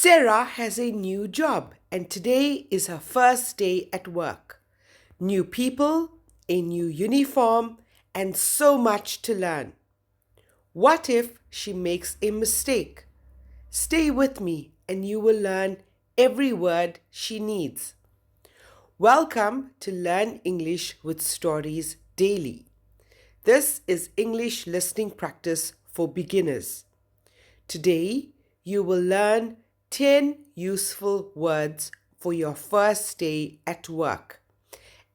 Sarah has a new job and today is her first day at work. New people, a new uniform, and so much to learn. What if she makes a mistake? Stay with me and you will learn every word she needs. Welcome to Learn English with Stories Daily. This is English listening practice for beginners. Today, you will learn 10 useful words for your first day at work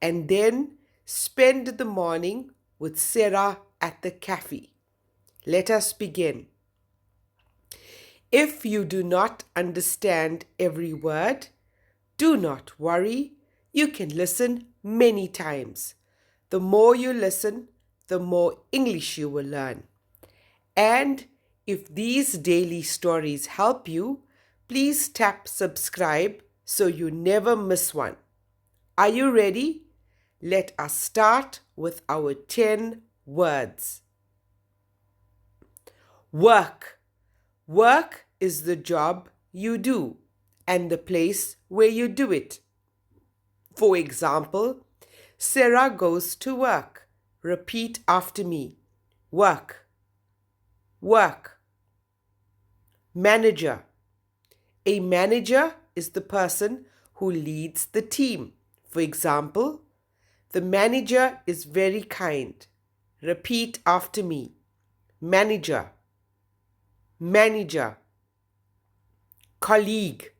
and then spend the morning with Sarah at the cafe. Let us begin. If you do not understand every word, do not worry. You can listen many times. The more you listen, the more English you will learn. And if these daily stories help you, please tap subscribe so you never miss one. Are you ready? Let us start with our 10 words. Work. Work is the job you do and the place where you do it. For example, Sarah goes to work. Repeat after me. Work. Work. Manager. A manager is the person who leads the team. For example, the manager is very kind. Repeat after me. Manager. Manager. Colleague.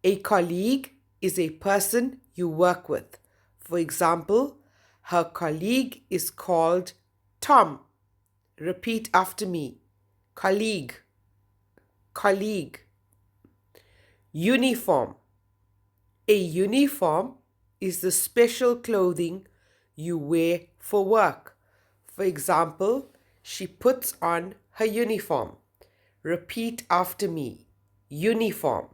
A colleague is a person you work with. For example, her colleague is called Tom. Repeat after me. Colleague. Colleague. Uniform. A uniform is the special clothing you wear for work. For example, she puts on her uniform. Repeat after me. Uniform.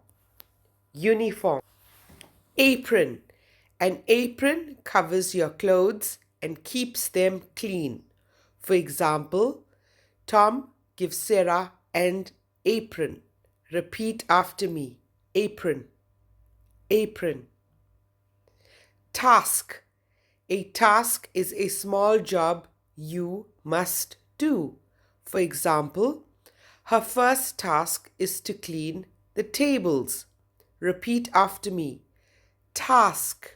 Uniform. Apron. An apron covers your clothes and keeps them clean. For example, Tom gives Sarah an apron. Repeat after me. Apron. Apron. Task. A task is a small job you must do. For example, her first task is to clean the tables. Repeat after me. Task.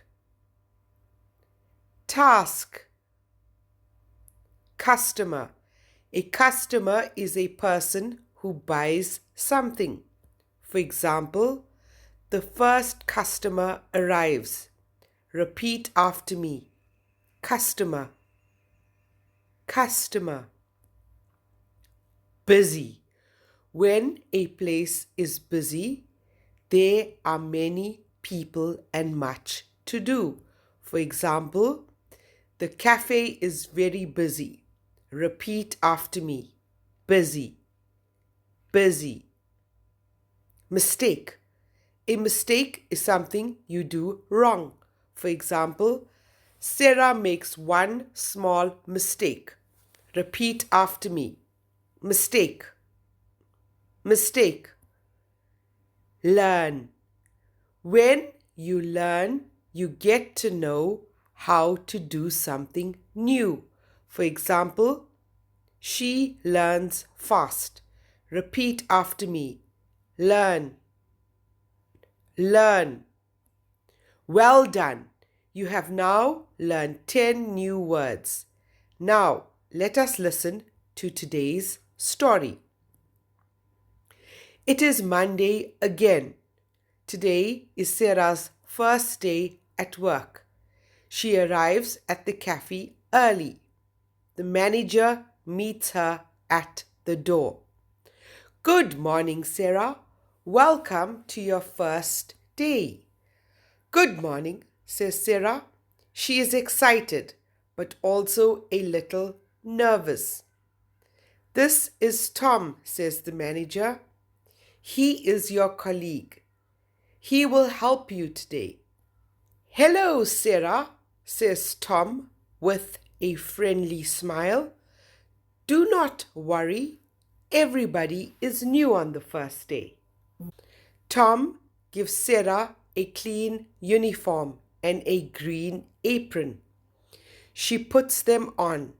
Task. Customer. A customer is a person who buys something. For example, the first customer arrives. Repeat after me. Customer. Customer. Busy. When a place is busy, there are many people and much to do. For example, the cafe is very busy. Repeat after me. Busy. Busy. Mistake. A mistake is something you do wrong. For example, Sarah makes one small mistake. Repeat after me. Mistake. Mistake. Learn. When you learn, you get to know how to do something new. For example, she learns fast. Repeat after me. Learn. Learn. Well done. You have now learned 10 new words. Now, let us listen to today's story. It is Monday again. Today is Sarah's first day at work. She arrives at the cafe early. The manager meets her at the door. Good morning, Sarah. Welcome to your first day. Good morning, says Sarah. She is excited, but also a little nervous. This is Tom, says the manager. He is your colleague. He will help you today. Hello, Sarah, says Tom with a friendly smile. Do not worry. Everybody is new on the first day. Tom gives Sarah a clean uniform and a green apron. She puts them on.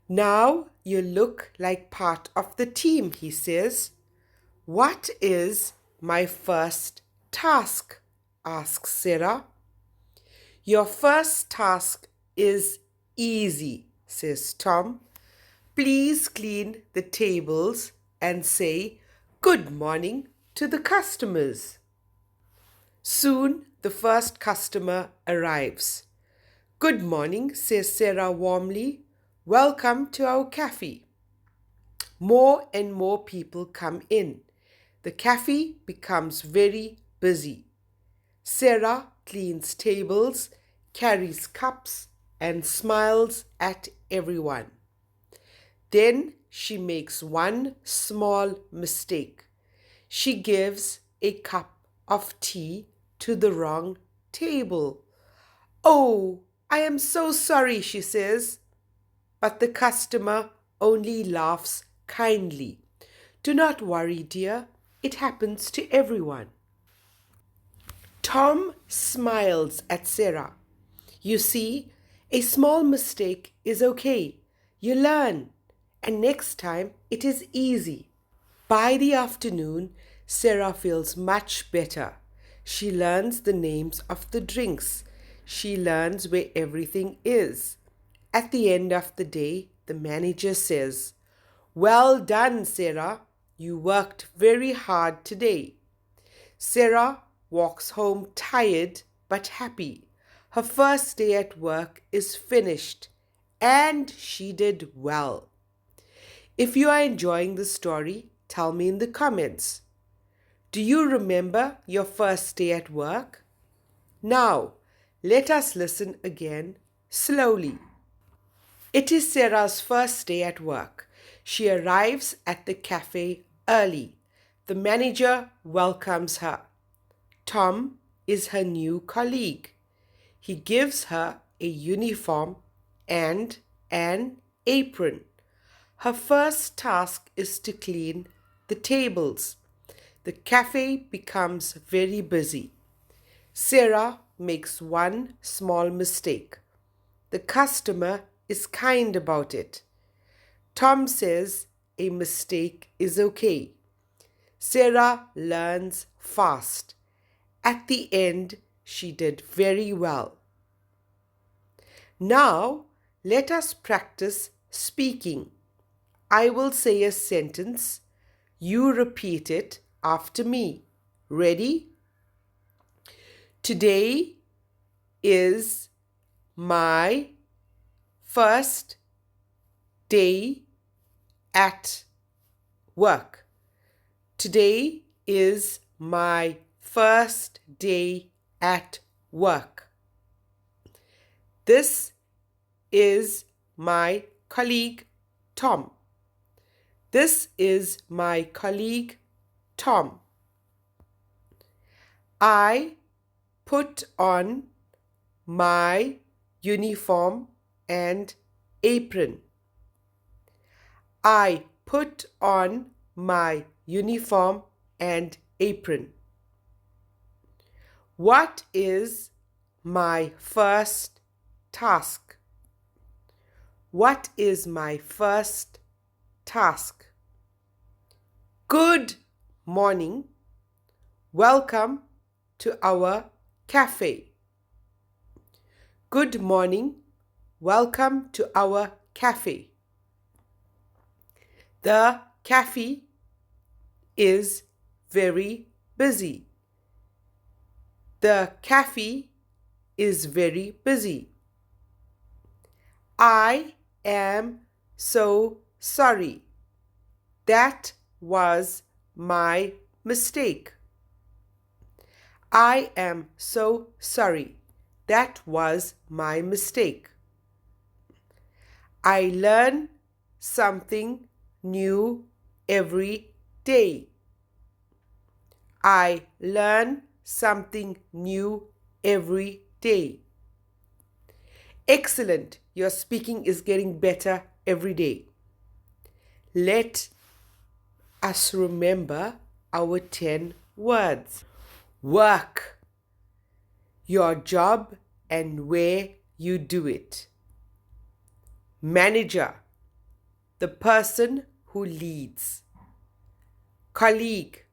Now you look like part of the team, he says. What is my first task? Asks Sarah. Your first task is easy, says Tom. Please clean the tables and say good morning to the customers. Soon the first customer arrives. Good morning, says Sarah warmly. Welcome to our cafe. More and more people come in. The cafe becomes very busy. Sarah cleans tables, carries cups, and smiles at everyone. Then she makes one small mistake. She gives a cup of tea to the wrong table. Oh, I am so sorry, she says. But the customer only laughs kindly. Do not worry, dear. It happens to everyone. Tom smiles at Sarah. You see, a small mistake is okay. You learn, and next time it is easy. By the afternoon, Sarah feels much better. She learns the names of the drinks. She learns where everything is. At the end of the day, the manager says, "Well done, Sarah. You worked very hard today." Sarah walks home tired but happy. Her first day at work is finished, and she did well. If you are enjoying the story, tell me in the comments. Do you remember your first day at work? Now, let us listen again slowly. It is Sarah's first day at work. She arrives at the cafe early. The manager welcomes her. Tom is her new colleague. He gives her a uniform and an apron. Her first task is to clean the tables. The cafe becomes very busy. Sarah makes one small mistake. The customer is kind about it. Tom says a mistake is okay. Sarah learns fast. At the end, she did very well. Now, let us practice speaking. I will say a sentence. You repeat it after me. Ready? Today is my first day at work. Today is my first day at work. This is my colleague Tom. This is my colleague Tom. I put on my uniform and apron. I put on my uniform and apron. What is my first task? What is my first task? Good morning. Welcome to our cafe. Good morning. Welcome to our cafe. The cafe is very busy. The cafe is very busy. I am so sorry. That was my mistake. I am so sorry. That was my mistake. I learn something new every day. I learn something new every day. Excellent. Your speaking is getting better every day. Let us remember our 10 words. Work, your job and where you do it. Manager, the person who leads. Colleague,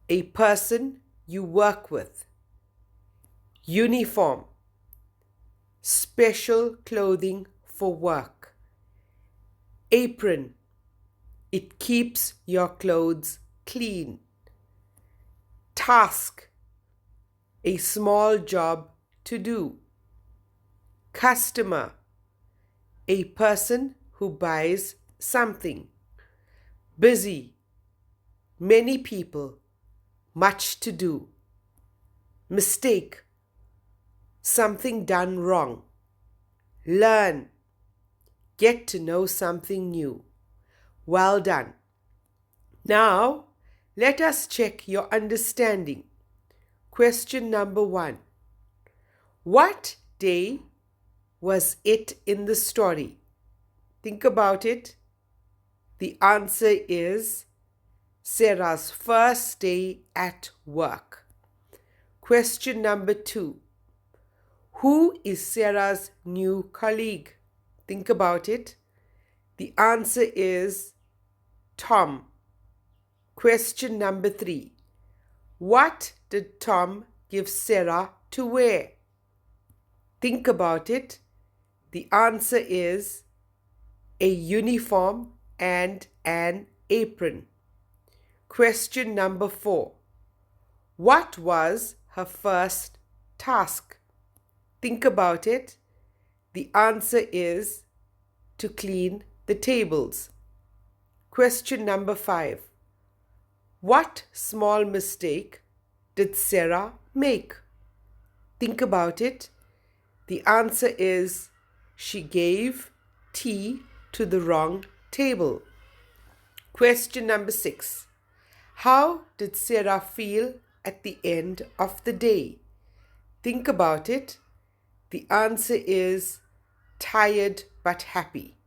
a person you work with. Uniform, special clothing for work. Apron, it keeps your clothes clean. Task, a small job to do. Customer, a person who buys something. Busy, many people, much to do. Mistake, something done wrong. Learn, get to know something new. Well done. Now, let us check your understanding. Question number 1. What day was it in the story? Think about it. The answer is Sarah's first day at work. Question number 2. Who is Sarah's new colleague? Think about it. The answer is Tom. Question number 3. What did Tom give Sarah to wear? Think about it. The answer is a uniform and an apron. Question number 4. What was her first task? Think about it. The answer is to clean the tables. Question number 5. What small mistake did Sarah make? Think about it. The answer is she gave tea to the wrong table. Question number 6. How did Sarah feel at the end of the day? Think about it. The answer is tired but happy.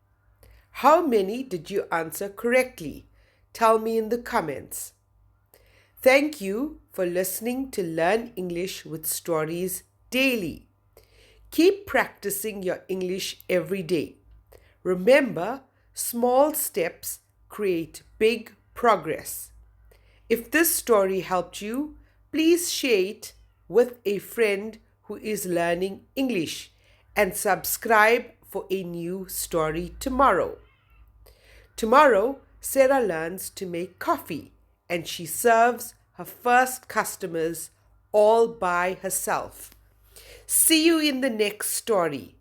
How many did you answer correctly? Tell me in the comments. Thank you for listening to Learn English with Stories daily. Keep practicing your English every day. Remember, small steps create big progress. If this story helped you, please share it with a friend who is learning English and subscribe for a new story tomorrow. Tomorrow, Sarah learns to make coffee and she serves her first customers all by herself. See you in the next story.